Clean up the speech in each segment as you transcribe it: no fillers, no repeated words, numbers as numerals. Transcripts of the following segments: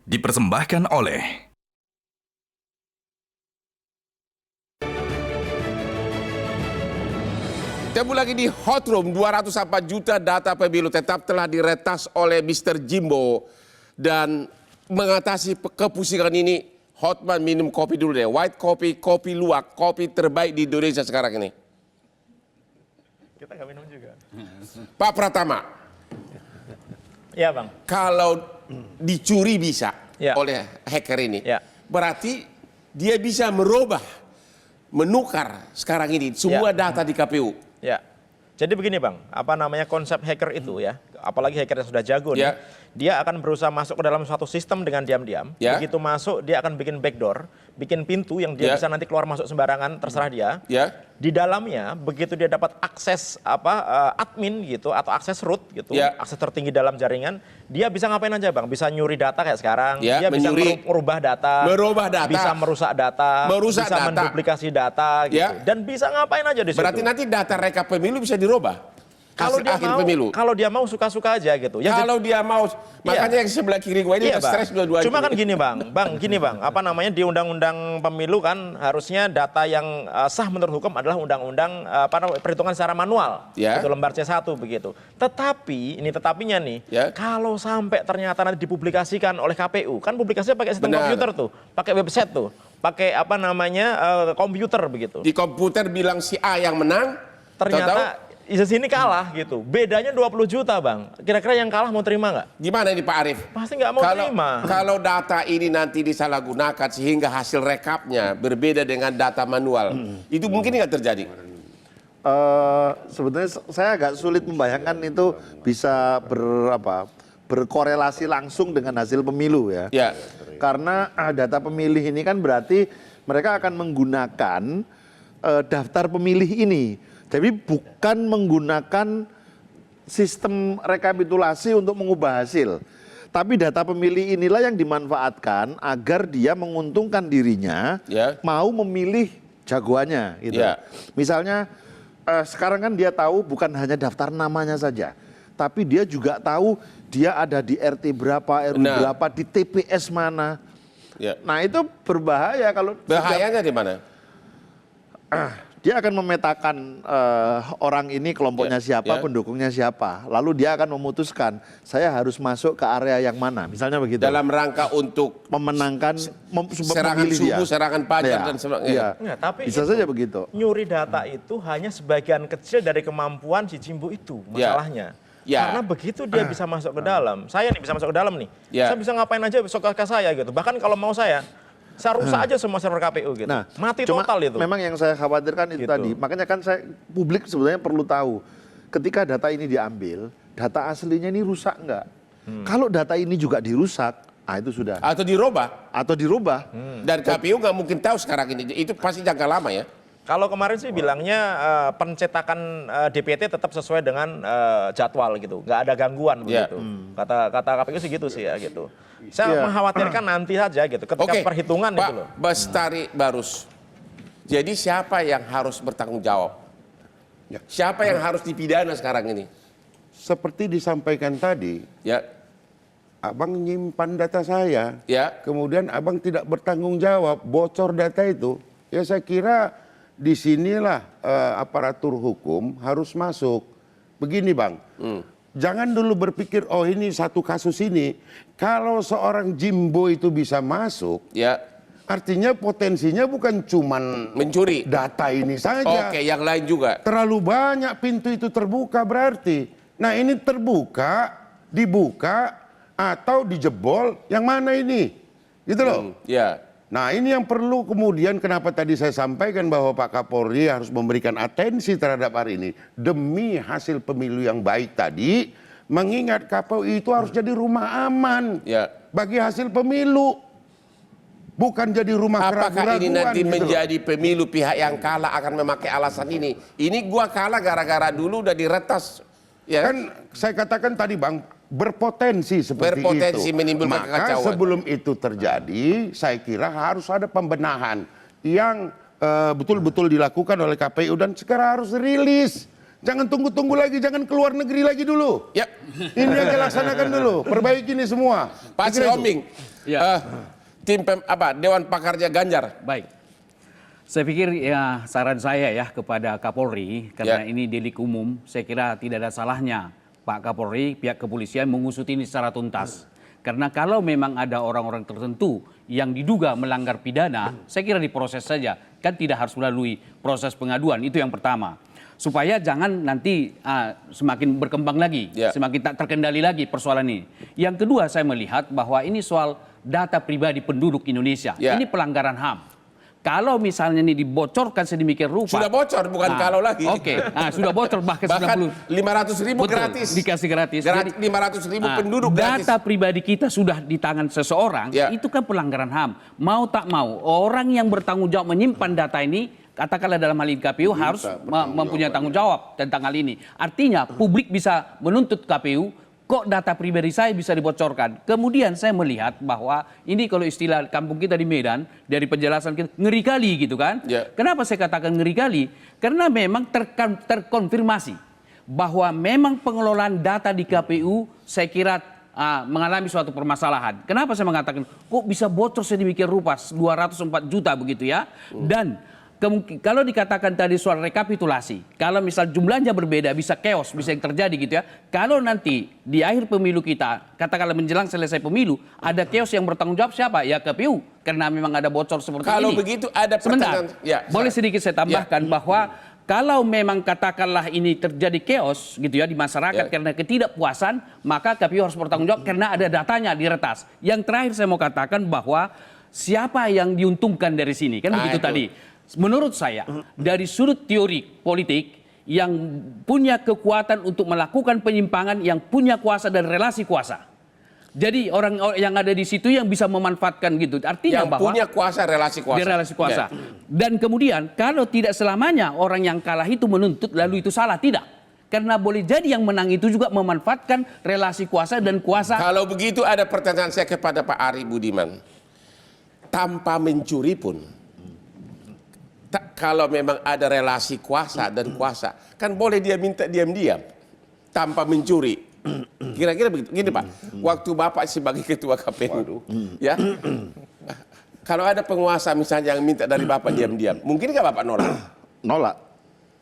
Dipersembahkan oleh Temu lagi di Hot Room. 204 juta data pemilu tetap telah diretas oleh Mr. Jimbo. Dan mengatasi kepusingan ini, Hotman minum kopi dulu deh. White kopi, kopi luwak, kopi terbaik di Indonesia sekarang ini. Kita nggak minum juga. Pak Pratama. Iya Bang. Kalau dicuri bisa Ya. oleh hacker ini, Ya. berarti dia bisa merubah, menukar sekarang ini semua data di KPU. Ya. Jadi begini Bang, apa namanya konsep hacker itu ya, apalagi hacker yang sudah jago nih, Ya. dia akan berusaha masuk ke dalam suatu sistem dengan diam-diam. Ya. Begitu masuk dia akan bikin backdoor, bikin pintu yang dia Ya. bisa nanti keluar masuk sembarangan, terserah dia. Ya. Di dalamnya begitu dia dapat akses admin gitu atau akses root gitu, Ya. akses tertinggi dalam jaringan, dia bisa ngapain aja Bang? Bisa nyuri data kayak sekarang, Ya, dia bisa menyuri. merubah data, bisa merusak data, Merusak bisa data. menduplikasi data gitu. Ya. Dan bisa ngapain aja di situ. Berarti nanti data rekap pemilu bisa dirubah. Kalau dia mau, pemilu. kalau dia mau suka-suka aja gitu. Ya, Kalau dia mau, makanya yang sebelah kiri gue ini iya, udah stres dua-duanya. Cuma kan gini gini bang, apa namanya di undang-undang pemilu kan harusnya data yang sah menurut hukum adalah undang-undang perhitungan secara manual, Ya. itu lembar C1 begitu. Tetapi ini tetapinya nih, Ya. kalau sampai ternyata nanti dipublikasikan oleh KPU, kan publikasinya pakai sistem Benar. komputer tuh, pakai website tuh, pakai apa namanya komputer begitu. Di komputer bilang si A yang menang, Ternyata di sini kalah gitu. Bedanya 20 juta Bang. Kira-kira yang kalah mau terima nggak? gimana ini Pak Arief? Pasti nggak mau terima. Kalau data ini nanti disalahgunakan sehingga hasil rekapnya berbeda dengan data manual, itu mungkin nggak terjadi? Sebetulnya saya agak sulit membayangkan itu bisa berkorelasi langsung dengan hasil pemilu ya. Ya. Karena data pemilih ini kan berarti mereka akan menggunakan daftar pemilih ini. Jadi bukan menggunakan sistem rekapitulasi untuk mengubah hasil. Tapi data pemilih inilah yang dimanfaatkan agar dia menguntungkan dirinya Ya. mau memilih jagoannya gitu. Ya. Misalnya sekarang kan dia tahu bukan hanya daftar namanya saja, tapi dia juga tahu dia ada di RT berapa, RW Benar. berapa, di TPS mana. Ya. Nah itu berbahaya kalau Bahayanya di mana? dia akan memetakan orang ini kelompoknya siapa, Ya. pendukungnya siapa. Lalu dia akan memutuskan saya harus masuk ke area yang mana, misalnya begitu. Dalam rangka untuk memenangkan serangan memilih dia. subuh, serangan fajar Ya, dan sebagainya. iya. Enggak, tapi Bisa itu saja begitu. nyuri data itu hanya sebagian kecil dari kemampuan si Jimbo itu Ya. masalahnya. Ya. Karena begitu dia bisa masuk ke dalam, saya nih bisa masuk ke dalam nih, Ya. saya bisa ngapain aja besok ke saya gitu. Bahkan kalau mau saya rusak aja semua server KPU gitu. Nah, Mati cuma total itu. memang yang saya khawatirkan itu Gitu. tadi. Makanya kan publik sebenarnya perlu tahu ketika data ini diambil, data aslinya ini rusak nggak? Kalau data ini juga dirusak, itu sudah. Atau dirubah. Atau dirubah. Dan KPU nggak mungkin tahu sekarang ini. Itu pasti jangka lama ya. Kalau kemarin sih bilangnya pencetakan DPT tetap sesuai dengan jadwal gitu, nggak ada gangguan Ya. begitu. Kata KPU sih gitu sih ya gitu. Saya Iya. mengkhawatirkan nanti saja gitu, ketika Oke, perhitungan Pak itu loh. Bestari Barus. Jadi siapa yang harus bertanggung jawab? Ya. Siapa yang harus dipidana sekarang ini? Seperti disampaikan tadi, Ya, abang nyimpan data saya, ya, kemudian abang tidak bertanggung jawab, bocor data itu, ya saya kira disinilah aparatur hukum harus masuk. Begini bang, jangan dulu berpikir, oh ini satu kasus ini, kalau seorang Jimbo itu bisa masuk, ya, artinya potensinya bukan cuman mencuri. data ini saja. Oke, yang lain juga. Terlalu banyak pintu itu terbuka berarti. Nah ini terbuka, dibuka, atau dijebol, yang mana ini? Gitu loh. Ya, Nah ini yang perlu kemudian kenapa tadi saya sampaikan bahwa Pak Kapolri harus memberikan atensi terhadap hari ini. Demi hasil pemilu yang baik tadi, mengingat KPU itu harus jadi rumah aman ya. bagi hasil pemilu. Bukan jadi rumah Apakah keraguan ini nanti gitu loh. menjadi pemilu pihak yang kalah akan memakai alasan ini? Ini gua kalah gara-gara dulu udah diretas. Ya Kan saya katakan tadi bang, berpotensi seperti Berpotensi itu. menimbulkan Maka kekacauan. sebelum itu terjadi, saya kira harus ada pembenahan yang betul-betul dilakukan oleh KPU dan sekarang harus rilis. Jangan tunggu-tunggu lagi, jangan keluar negeri lagi dulu. Ya, Ini aja laksanakan dulu, perbaiki ini semua. Pak Saya kira itu. Siombing, Ya. Dewan Pakarnya Ganjar. Baik. Saya pikir ya saran saya ya kepada Kapolri, karena ini delik umum, saya kira tidak ada salahnya Pak Kapolri, pihak kepolisian mengusut ini secara tuntas. Karena kalau memang ada orang-orang tertentu yang diduga melanggar pidana, saya kira diproses saja. Kan tidak harus melalui proses pengaduan, itu yang pertama. Supaya jangan nanti semakin berkembang lagi, semakin tak terkendali lagi persoalan ini. Yang kedua saya melihat bahwa ini soal data pribadi penduduk Indonesia. Ini pelanggaran HAM. Kalau misalnya ini dibocorkan sedemikian rupa. Sudah bocor, bukan kalau lagi. Oke, sudah bocor bahkan 500.000 gratis. Dikasih gratis. Jadi 500.000 penduduk gratis. Data pribadi kita sudah di tangan seseorang, itu kan pelanggaran HAM. Mau tak mau, orang yang bertanggung jawab menyimpan data ini, katakanlah dalam hal ini KPU harus mempunyai tanggung jawab tentang hal ini. Artinya publik bisa menuntut KPU, kok data pribadi saya bisa dibocorkan. Kemudian saya melihat bahwa ini kalau istilah kampung kita di Medan, dari penjelasan kita, ngeri kali gitu kan. Kenapa saya katakan ngeri kali? Karena memang terkonfirmasi bahwa memang pengelolaan data di KPU saya kira mengalami suatu permasalahan. Kenapa saya mengatakan kok bisa bocor sedemikian rupa 204 juta begitu ya. Dan kalau dikatakan tadi soal rekapitulasi, kalau misal jumlahnya berbeda bisa chaos, bisa yang terjadi gitu ya. Kalau nanti di akhir pemilu kita, katakanlah menjelang selesai pemilu, ada chaos yang bertanggung jawab siapa? Ya KPU, karena memang ada bocor seperti ini. Kalau begitu ada pertanyaan. Boleh sedikit saya tambahkan bahwa kalau memang katakanlah ini terjadi chaos gitu ya di masyarakat karena ketidakpuasan, maka KPU harus bertanggung jawab karena ada datanya diretas. Yang terakhir saya mau katakan bahwa siapa yang diuntungkan dari sini, kan begitu tadi. Menurut saya, dari sudut teori politik yang punya kekuatan untuk melakukan penyimpangan, yang punya kuasa dan relasi kuasa. Jadi orang yang ada di situ yang bisa memanfaatkan gitu. Artinya yang bahwa punya kuasa, relasi kuasa. Dan kemudian kalau tidak selamanya orang yang kalah itu menuntut lalu itu salah, tidak. Karena boleh jadi yang menang itu juga memanfaatkan relasi kuasa dan kuasa. Kalau begitu ada pertanyaan saya kepada Pak Ari Budiman. Tanpa mencuri pun, kalau memang ada relasi kuasa dan kuasa, kan boleh dia minta diam-diam tanpa mencuri. Kira-kira begitu. Gini Pak, waktu Bapak sebagai ketua KPU, ya, kalau ada penguasa misalnya yang minta dari Bapak diam-diam, mungkin nggak Bapak nolak? Nolak.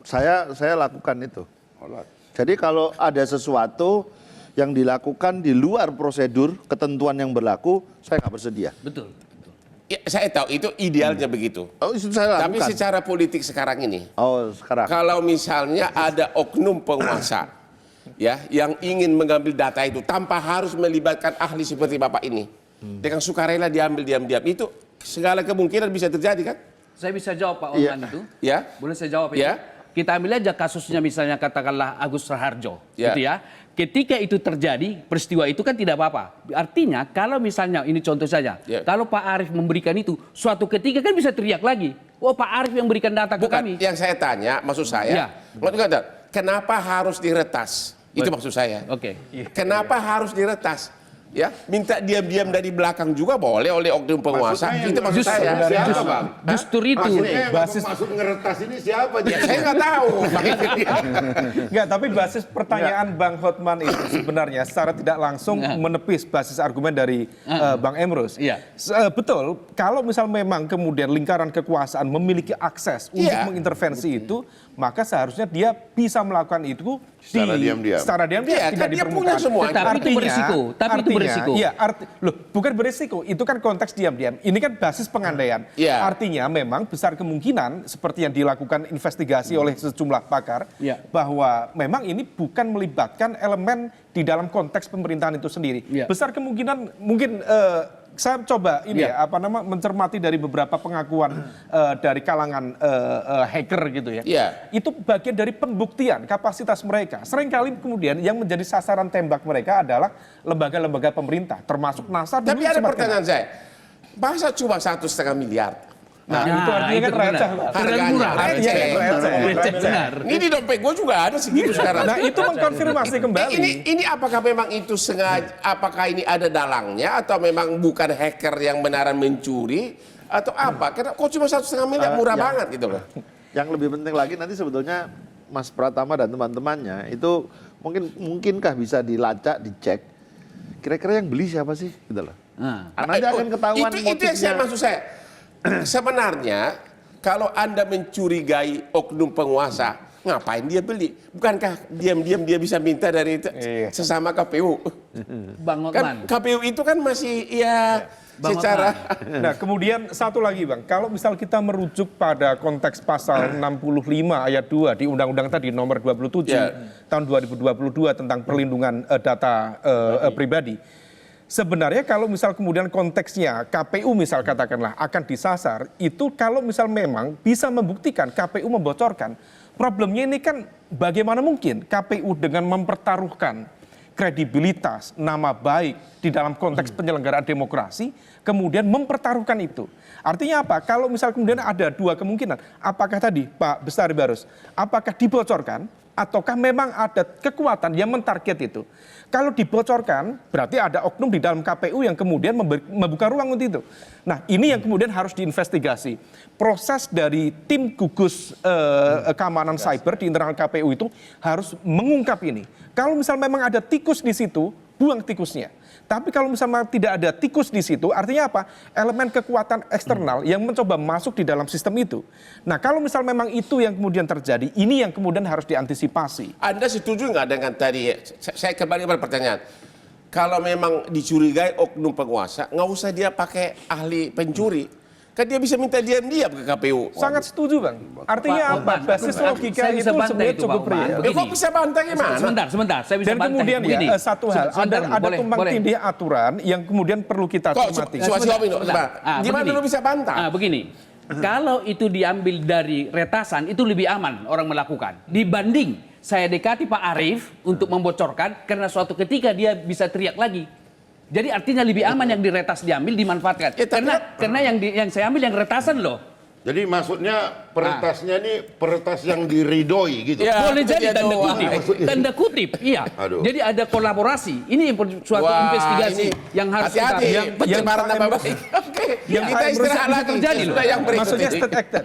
Saya lakukan itu. Nolak. Jadi kalau ada sesuatu yang dilakukan di luar prosedur ketentuan yang berlaku, saya nggak bersedia. Betul. Ya, saya tahu itu idealnya begitu. Oh, itu saya lakukan. Tapi secara politik sekarang ini, sekarang kalau misalnya ada oknum penguasa, ya, yang ingin mengambil data itu tanpa harus melibatkan ahli seperti Bapak ini, dengan sukarela diambil diam-diam, itu segala kemungkinan bisa terjadi kan? Saya bisa jawab Pak Oman itu. Ya. Boleh saya jawab ya? Kita ambil aja kasusnya misalnya katakanlah Agus Raharjo, gitu ya. Ketika itu terjadi, peristiwa itu kan tidak apa-apa. Artinya kalau misalnya, ini contoh saja, kalau Pak Arief memberikan itu, suatu ketika kan bisa teriak lagi. Oh Pak Arief yang berikan data ke kami. Yang saya tanya, maksud saya, kenapa harus diretas? Itu maksud saya. Kenapa harus diretas? Ya, minta diam-diam dari belakang juga boleh oleh oknum penguasa. Itu maksud saya. Justru itu. Basis maksud ngeretas ini siapa? Saya nggak tahu. Enggak, tapi basis pertanyaan Bang Hotman itu sebenarnya secara tidak langsung menepis basis argumen dari Bang Emrus. Betul, kalau misal memang kemudian lingkaran kekuasaan memiliki akses untuk mengintervensi itu, maka seharusnya dia bisa melakukan itu secara diam-diam tidak dia punya dipermukakan. semua. Tapi itu berisiko. Iya, bukan berisiko. Itu kan konteks diam-diam. Ini kan basis pengandaian. Artinya memang besar kemungkinan seperti yang dilakukan investigasi oleh sejumlah pakar bahwa memang ini bukan melibatkan elemen di dalam konteks pemerintahan itu sendiri. Besar kemungkinan mungkin saya coba mencermati dari beberapa pengakuan dari kalangan hacker gitu ya. Itu bagian dari pembuktian kapasitas mereka. Seringkali kemudian yang menjadi sasaran tembak mereka adalah lembaga-lembaga pemerintah, termasuk NASA. Tapi ada pertanyaan saya, masa cuma 1,5 miliar? Nah, itu artinya kan receh. Harganya Receh. Ini di dompet gue juga ada segitu sekarang. Nah, itu mengkonfirmasi kembali. Ini apakah memang itu sengaja, apakah ini ada dalangnya atau memang bukan hacker yang benaran mencuri atau apa? Karena kok cuma 1,5 miliar murah banget gitu loh. Yang lebih penting lagi nanti sebetulnya Mas Pratama dan teman-temannya itu mungkinkah bisa dilacak, dicek kira-kira yang beli siapa sih gitu loh. Nanti akan ketahuan itu yang motifnya. maksud saya. Sebenarnya kalau Anda mencurigai oknum penguasa, ngapain dia beli? Bukankah diam-diam dia bisa minta dari sesama KPU? Bang Kan Hotman. KPU itu kan masih ya secara... Nah, kemudian satu lagi Bang, kalau misal kita merujuk pada konteks pasal 65 ayat 2 di Undang-Undang tadi nomor 27 tahun 2022 tentang perlindungan data pribadi. Sebenarnya kalau misal kemudian konteksnya KPU misal katakanlah akan disasar, itu kalau misal memang bisa membuktikan KPU membocorkan, problemnya ini kan bagaimana mungkin KPU dengan mempertaruhkan kredibilitas, nama baik di dalam konteks penyelenggaraan demokrasi, kemudian mempertaruhkan itu. Artinya apa? Kalau misal kemudian ada dua kemungkinan, apakah tadi Pak Bestari Barus, apakah dibocorkan, ataukah memang ada kekuatan yang mentarget itu? Kalau dibocorkan, berarti ada oknum di dalam KPU yang kemudian membuka ruang untuk itu. Nah, ini yang kemudian harus diinvestigasi. Proses dari tim gugus keamanan cyber di internal KPU itu harus mengungkap ini. Kalau misal memang ada tikus di situ, buang tikusnya. Tapi kalau misalnya tidak ada tikus di situ, artinya apa? Elemen kekuatan eksternal yang mencoba masuk di dalam sistem itu. Nah, kalau misal memang itu yang kemudian terjadi, ini yang kemudian harus diantisipasi. Anda setuju nggak dengan tadi? Saya kembali pada pertanyaan. Kalau memang dicurigai oknum penguasa, nggak usah dia pakai ahli pencuri. Kan dia bisa minta diam-diam ke KPU. Sangat setuju Bang. Artinya apa? Basis logika itu sebenarnya cukup real. Kok bisa bantah gimana? Sebentar, saya bisa Dan bantah kemudian begini. ya satu hal, ada tumpang tindih aturan yang kemudian perlu kita cermati. Gimana lu bisa bantah? Begini, kalau itu diambil dari retasan itu lebih aman orang melakukan dibanding saya dekati Pak Arief untuk membocorkan karena suatu ketika dia bisa teriak lagi. Jadi artinya lebih aman yang diretas diambil dimanfaatkan. Karena yang saya ambil yang retasan loh. Jadi maksudnya peretasnya ini peretas yang diridoi gitu. Ya, boleh jadi tanda kutip. Tanda kutip, iya. Aduh. Jadi ada kolaborasi. Ini suatu investigasi yang harus hati-hati. Pencemaran nama baik. Oke. Yang Kita istirahat lagi. terjadi loh. Sudah yang berikut Maksudnya ini. state actor.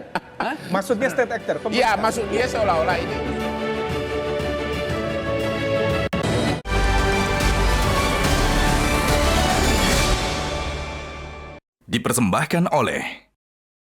Maksudnya state actor. Iya, maksudnya seolah-olah ini. Dipersembahkan oleh